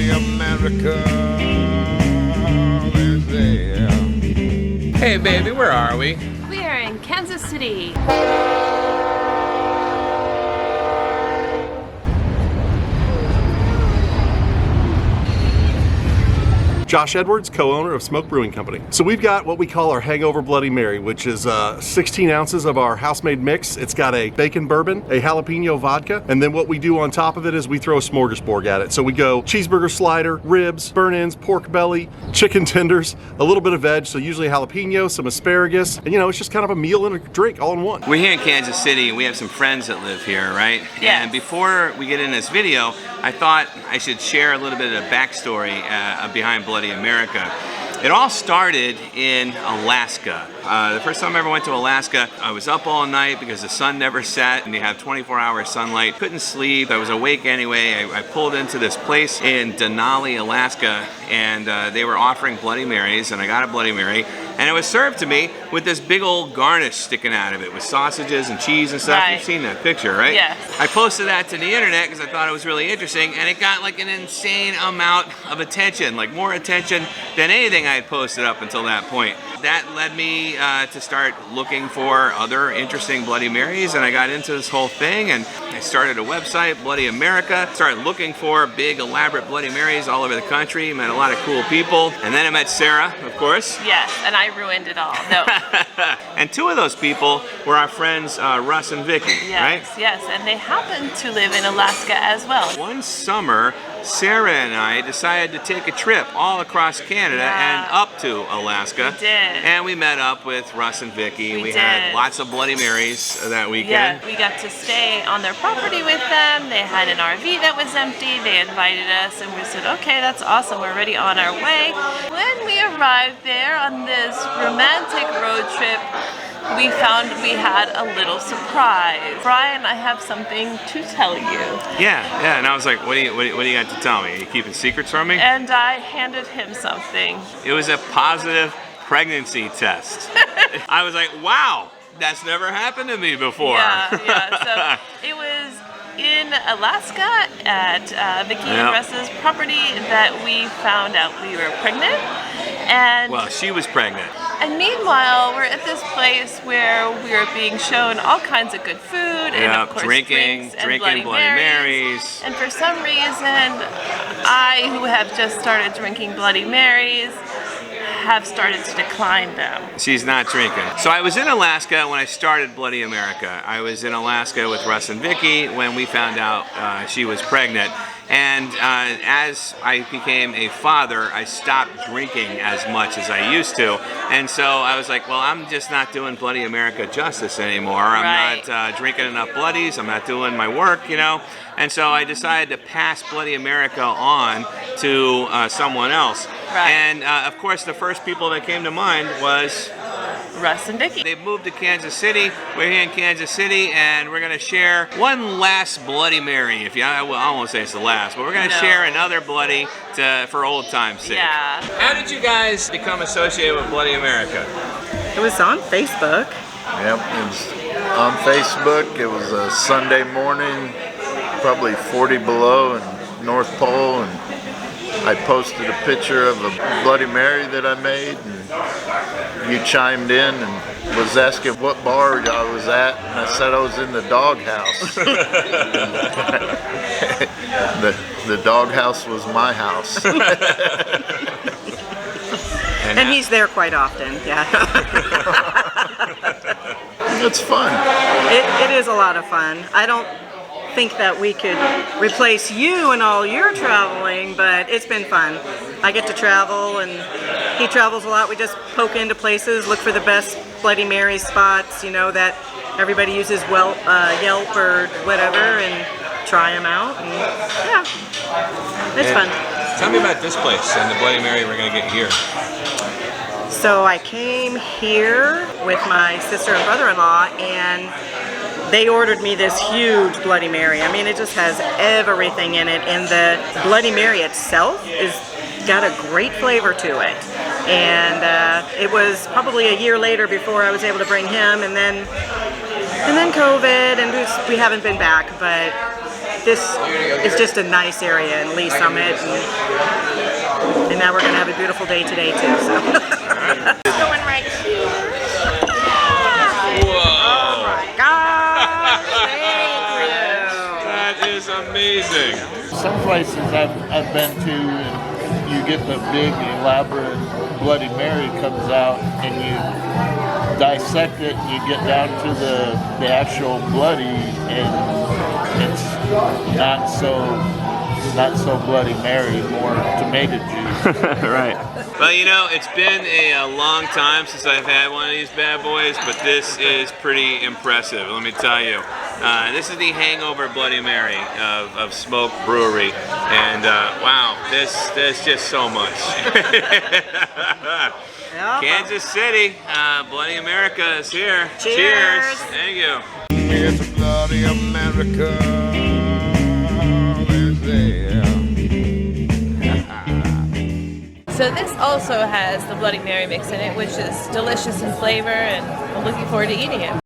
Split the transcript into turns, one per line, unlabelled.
bloody America is there.
Hey baby, where are we?
We are in Kansas City.
Josh Edwards, co-owner of Smoke Brewing Company. So we've got what we call our Hangover Bloody Mary, which is 16 ounces of our house-made mix. It's got a bacon bourbon, a jalapeno vodka, and then what we do on top of it is we throw a smorgasbord at it. So we go cheeseburger slider, ribs, burnt-ends, pork belly, chicken tenders, a little bit of veg, so usually jalapeno, some asparagus, and you know, it's just kind of a meal and a drink all in one.
We're here in Kansas City and we have some friends that live here, right?
Yes.
And before we get in this video, I thought I should share a little bit of the backstory behind Bloody America. It all started in Alaska. The first time I ever went to Alaska, I was up all night because the sun never set and you have 24-hour sunlight. Couldn't sleep. I was awake anyway. I pulled into this place in Denali, Alaska, and they were offering Bloody Marys, and I got a Bloody Mary. And it was served to me with this big old garnish sticking out of it with sausages and cheese and stuff.
Right.
You've seen that picture, right?
Yes.
I posted that to the internet because I thought it was really interesting, and it got like an insane amount of attention, like more attention than anything I had posted up until that point. That led me to start looking for other interesting Bloody Marys, and I got into this whole thing, and I started a website, Bloody America, started looking for big elaborate Bloody Marys all over the country, met a lot of cool people, and then I met Sarah, of course.
Yes, and I ruined it all. No.
And two of those people were our friends Russ and Vicki, right?
Yes, yes, and they happen to live in Alaska as well.
One summer, Sarah and I decided to take a trip all across Canada and up to Alaska.
We did.
And we met up with Russ and Vicki.
We
had
did.
lots of Bloody Marys that weekend.
Yeah, we got to stay on their property with them. They had an RV that was empty. They invited us and we said, okay, that's awesome. We're already on our way. When we arrived there on this romantic road trip, we found we had a little surprise. Brian, I have something to tell you.
Yeah, and I was like, what do you got to tell me? Are you keeping secrets from me?
And I handed him something.
It was a positive pregnancy test. I was like, wow, that's never happened to me before.
Yeah. So it was in Alaska at Vicki and Russ's property that we found out we were pregnant. And
well, she was pregnant.
And meanwhile, we're at this place where we are being shown all kinds of good food and of course
drinking Bloody Marys.
And for some reason, I, who have just started drinking Bloody Marys, have started to decline them.
She's not drinking. So I was in Alaska when I started Bloody America. I was in Alaska with Russ and Vicki when we found out she was pregnant. And as I became a father, I stopped drinking as much as I used to. And so I was like, well, I'm just not doing Bloody America justice anymore. I'm not drinking enough Bloodies. I'm not doing my work, you know. And so I decided to pass Bloody America on to someone else.
Right.
And of course, the first people that came to mind was
Russ and Vicki.
They moved to Kansas City. We're here in Kansas City, and we're going to share one last Bloody Mary. I won't say it's the last, but we're going to share another Bloody for old time's sake.
Yeah.
How did you guys become associated with Bloody America?
It was on Facebook.
Yep, it was on Facebook. It was a Sunday morning, probably 40 below in North Pole, and I posted a picture of a Bloody Mary that I made, and you chimed in and was asking what bar I was at, and I said I was in the doghouse. The doghouse was my house.
And he's there quite often, yeah.
It's fun.
It is a lot of fun. I don't think that we could replace you in all your traveling, but it's been fun. I get to travel and he travels a lot. We just poke into places, look for the best Bloody Mary spots, you know, that everybody uses Yelp or whatever, and try them out. And yeah, it's fun.
Tell me about this place and the Bloody Mary we're going to get here.
So I came here with my sister and brother-in-law, and they ordered me this huge Bloody Mary. I mean, it just has everything in it, and the Bloody Mary itself is got a great flavor to it. And it was probably a year later before I was able to bring him, and then COVID, and we haven't been back. But this is just a nice area in Lee Summit, and now we're gonna have a beautiful day today too. So. Going right here.
Whoa!
Oh my God!
That is amazing.
Some places I've been to, and you get the big, elaborate Bloody Mary comes out, and you dissect it, and you get down to the actual bloody, and it's not so Bloody Mary, more tomato juice.
Right. Well, you know, it's been a long time since I've had one of these bad boys, but this is pretty impressive, let me tell you. This is the Hangover Bloody Mary of Smoke Brewery, and wow, there's just so much. Kansas City, Bloody America is here.
Cheers.
Thank you.
It's Bloody America.
So this also has the Bloody Mary mix in it, which is delicious in flavor, and I'm looking forward to eating it.